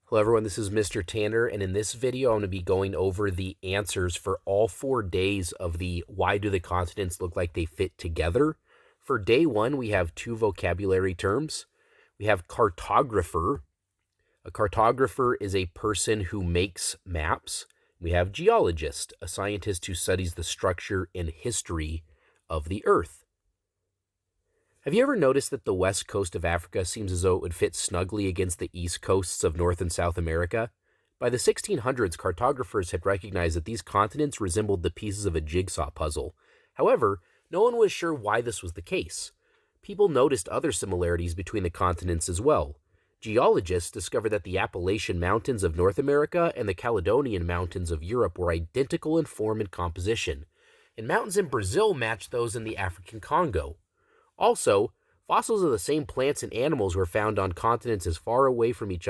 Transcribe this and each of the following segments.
Hello everyone, this is Mr. Tanner, and in this video I'm going to be going over the answers for all 4 days of the Why Do the Continents Look Like They Fit Together? For day 1, we have 2 vocabulary terms. We have cartographer. A cartographer is a person who makes maps. We have geologist, a scientist who studies the structure and history of the Earth. Have you ever noticed that the west coast of Africa seems as though it would fit snugly against the east coasts of North and South America? By the 1600s, cartographers had recognized that these continents resembled the pieces of a jigsaw puzzle. However, no one was sure why this was the case. People noticed other similarities between the continents as well. Geologists discovered that the Appalachian Mountains of North America and the Caledonian Mountains of Europe were identical in form and composition, and mountains in Brazil matched those in the African Congo. Also, fossils of the same plants and animals were found on continents as far from each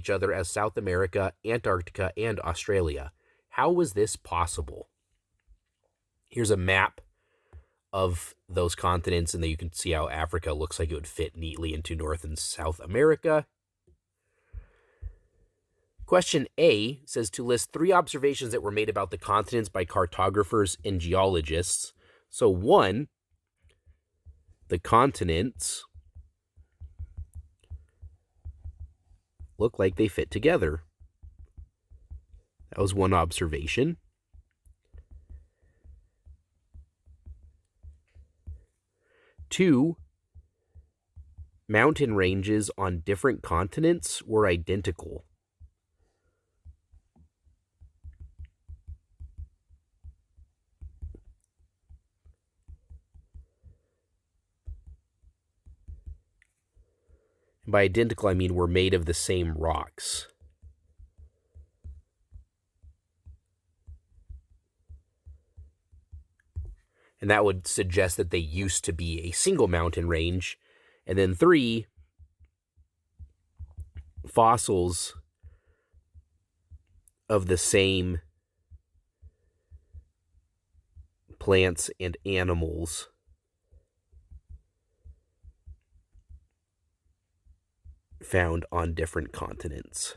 other as South America, Antarctica, and Australia. How was this possible? Here's a map of those continents, and then you can see how Africa looks like it would fit neatly into North and South America. Question A says to list 3 observations that were made about the continents by cartographers and geologists. So 1, the continents look like they fit together. That was one observation. 2, mountain ranges on different continents were identical. And by identical, I mean were made of the same rocks. And that would suggest that they used to be a single mountain range. And then 3, fossils of the same plants and animals found on different continents.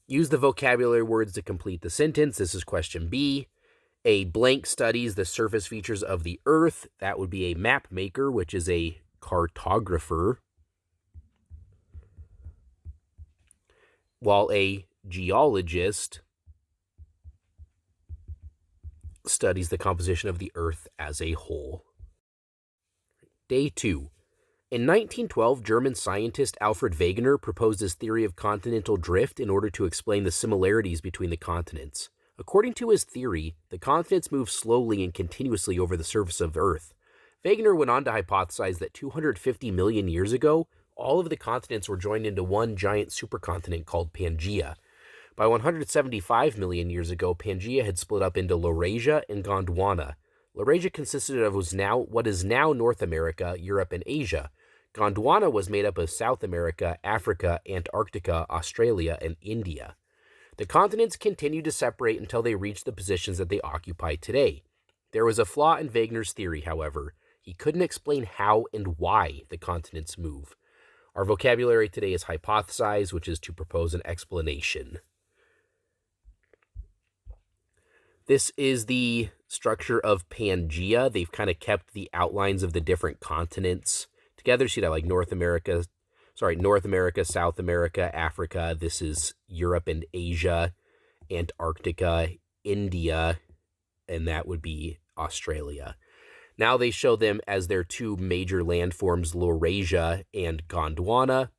Use the vocabulary words to complete the sentence. This is question B. A blank studies the surface features of the Earth. That would be a map maker, which is a cartographer. While a geologist studies the composition of the Earth as a whole. Day 2. In 1912, German scientist Alfred Wegener proposed his theory of continental drift in order to explain the similarities between the continents. According to his theory, the continents move slowly and continuously over the surface of Earth. Wegener went on to hypothesize that 250 million years ago, all of the continents were joined into one giant supercontinent called Pangaea. By 175 million years ago, Pangaea had split up into Laurasia and Gondwana. Laurasia consisted of what is now North America, Europe, and Asia. Gondwana was made up of South America, Africa, Antarctica, Australia, and India. The continents continued to separate until they reached the positions that they occupy today. There was a flaw in Wegener's theory, however. He couldn't explain how and why the continents move. Our vocabulary today is hypothesize, which is to propose an explanation. This is the structure of Pangaea. They've kind of kept the outlines of the different continents together. See that, like North America, South America, Africa. This is Europe and Asia, Antarctica, India, and that would be Australia. Now they show them as their 2 major landforms, Laurasia and Gondwana.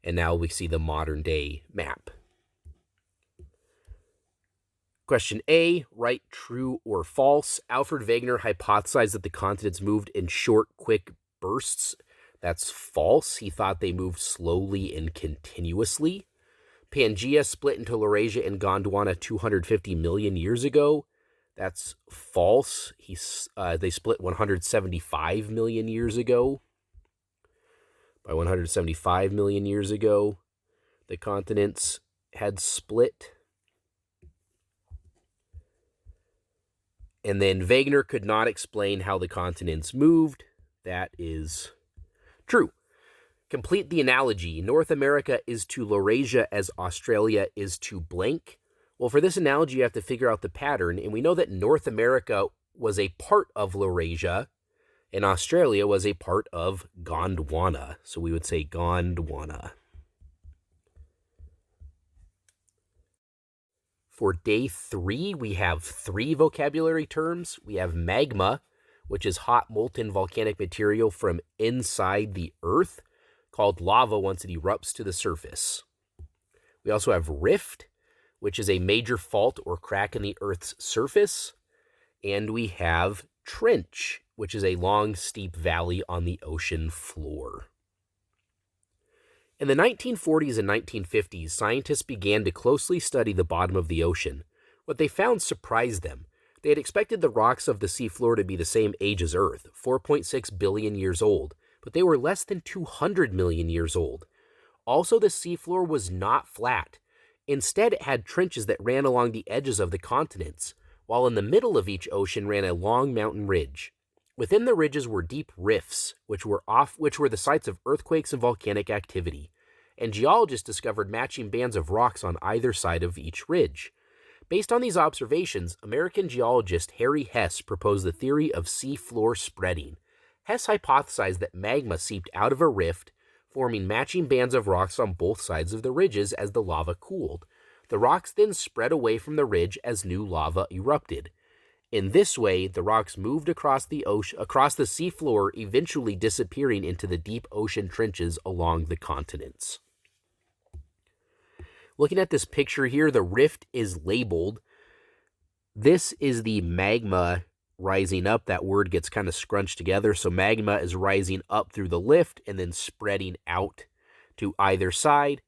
And now we see the modern day map. Question A, write true or false. Alfred Wegener hypothesized that the continents moved in short, quick bursts. That's false. He thought they moved slowly and continuously. Pangaea split into Laurasia and Gondwana 250 million years ago. That's false. They split 175 million years ago. By 175 million years ago, the continents had split. And then Wegener could not explain how the continents moved. That is true. Complete the analogy. North America is to Laurasia as Australia is to blank. Well, for this analogy, you have to figure out the pattern, and we know that North America was a part of Laurasia, and Australia was a part of Gondwana. So we would say Gondwana. For day 3, we have 3 vocabulary terms. We have magma, which is hot molten volcanic material from inside the earth, called lava once it erupts to the surface. We also have rift, which is a major fault or crack in the earth's surface. And we have trench, which is a long, steep valley on the ocean floor. In the 1940s and 1950s, scientists began to closely study the bottom of the ocean. What they found surprised them. They had expected the rocks of the seafloor to be the same age as Earth, 4.6 billion years old, but they were less than 200 million years old. Also, the seafloor was not flat. Instead, it had trenches that ran along the edges of the continents, while in the middle of each ocean ran a long mountain ridge. Within the ridges were deep rifts, which were the sites of earthquakes and volcanic activity, and geologists discovered matching bands of rocks on either side of each ridge. Based on these observations, American geologist Harry Hess proposed the theory of seafloor spreading. Hess hypothesized that magma seeped out of a rift, forming matching bands of rocks on both sides of the ridges as the lava cooled. The rocks then spread away from the ridge as new lava erupted. In this way, the rocks moved across the seafloor, eventually disappearing into the deep ocean trenches along the continents. Looking at this picture here, the rift is labeled. This is the magma rising up. That word gets kind of scrunched together. So magma is rising up through the lift and then spreading out to either side.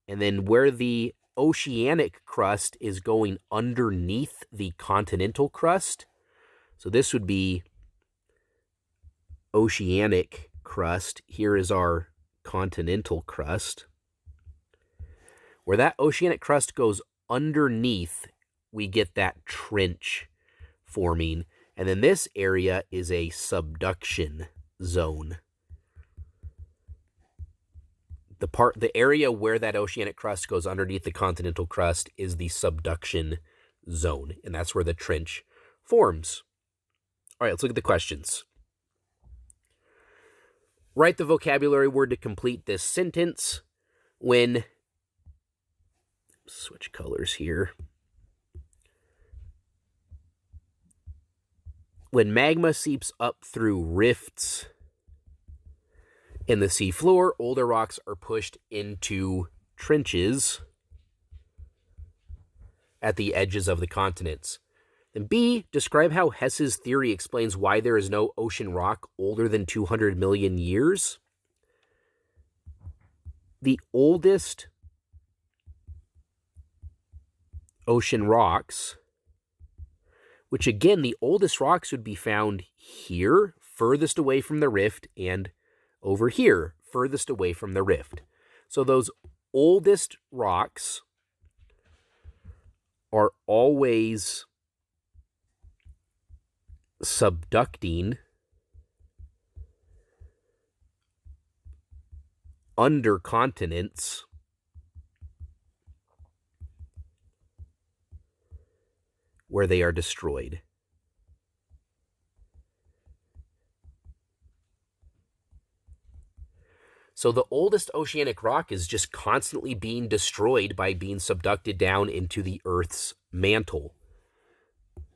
And then where the oceanic crust is going underneath the continental crust. So this would be oceanic crust. Here is our continental crust. Where that oceanic crust goes underneath, we get that trench forming. And then this area is a subduction zone. The area where that oceanic crust goes underneath the continental crust is the subduction zone, and that's where the trench forms. All right, let's look at the questions. Write the vocabulary word to complete this sentence. Switch colors here. When magma seeps up through rifts in the seafloor, older rocks are pushed into trenches at the edges of the continents. And B, describe how Hess's theory explains why there is no ocean rock older than 200 million years. The oldest ocean rocks, which again, the oldest rocks would be found here, furthest away from the rift, and over here, furthest away from the rift. So those oldest rocks are always subducting under continents where they are destroyed. So the oldest oceanic rock is just constantly being destroyed by being subducted down into the Earth's mantle.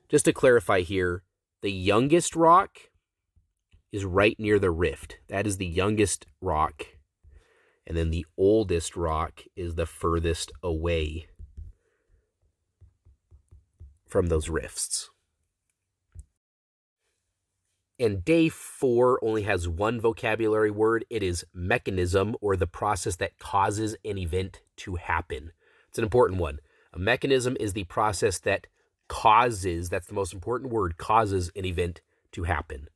Just to clarify here, the youngest rock is right near the rift. That is the youngest rock. And then the oldest rock is the furthest away from those rifts. And day 4 only has one vocabulary word. It is mechanism, or the process that causes an event to happen. It's an important one. A mechanism is the process that causes, that's the most important word, causes an event to happen.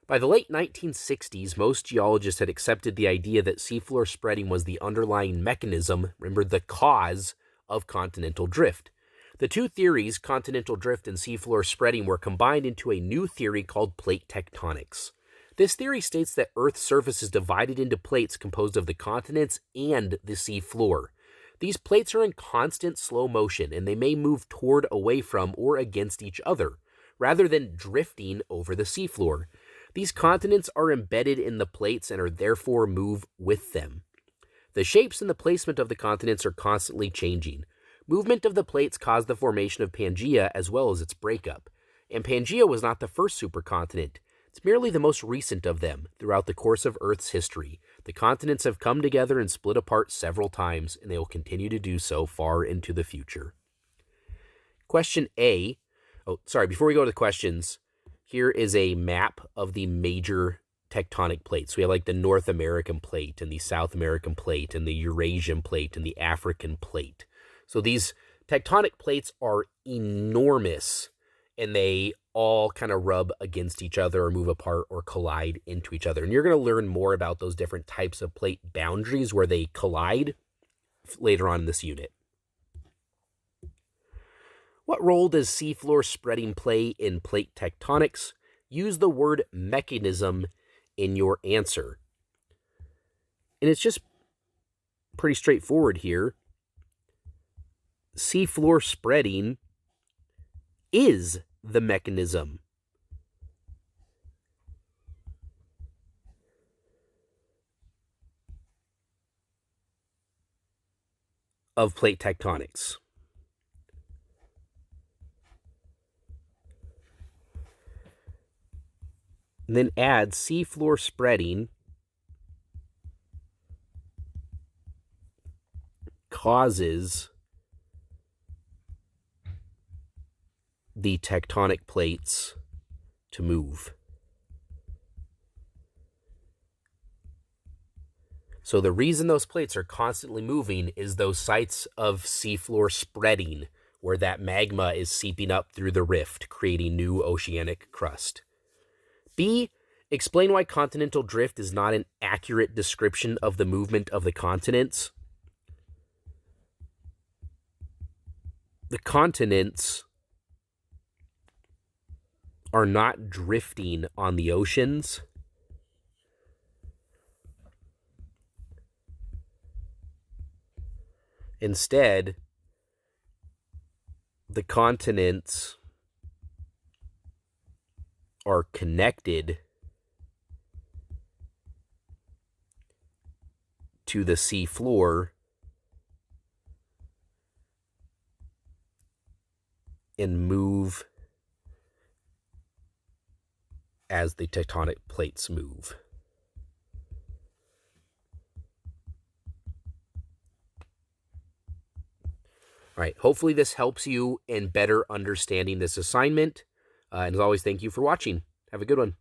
By the late 1960s, most geologists had accepted the idea that seafloor spreading was the underlying mechanism, remember, the cause of continental drift. The two theories, continental drift and seafloor spreading, were combined into a new theory called plate tectonics. This theory states that Earth's surface is divided into plates composed of the continents and the seafloor. These plates are in constant slow motion, and they may move toward, away from, or against each other, rather than drifting over the seafloor. These continents are embedded in the plates and are therefore move with them. The shapes and the placement of the continents are constantly changing. Movement of the plates caused the formation of Pangaea as well as its breakup. And Pangaea was not the first supercontinent. It's merely the most recent of them. Throughout the course of Earth's history, the continents have come together and split apart several times, and they will continue to do so far into the future. Question A. Oh, sorry, before we go to the questions, here is a map of the major tectonic plates. We have like the North American plate and the South American plate and the Eurasian plate and the African plate. So these tectonic plates are enormous, and they all kind of rub against each other or move apart or collide into each other. And you're going to learn more about those different types of plate boundaries where they collide later on in this unit. What role does seafloor spreading play in plate tectonics? Use the word mechanism in your answer. And it's just pretty straightforward here. Seafloor spreading is the mechanism. Of plate tectonics. And then add seafloor spreading causes the tectonic plates to move. So the reason those plates are constantly moving is those sites of seafloor spreading, where that magma is seeping up through the rift, creating new oceanic crust. B, explain why continental drift is not an accurate description of the movement of the continents. The continents are not drifting on the oceans. Instead, the continents are connected to the sea floor and move as the tectonic plates move. All right, hopefully this helps you in better understanding this assignment. And as always, thank you for watching. Have a good one.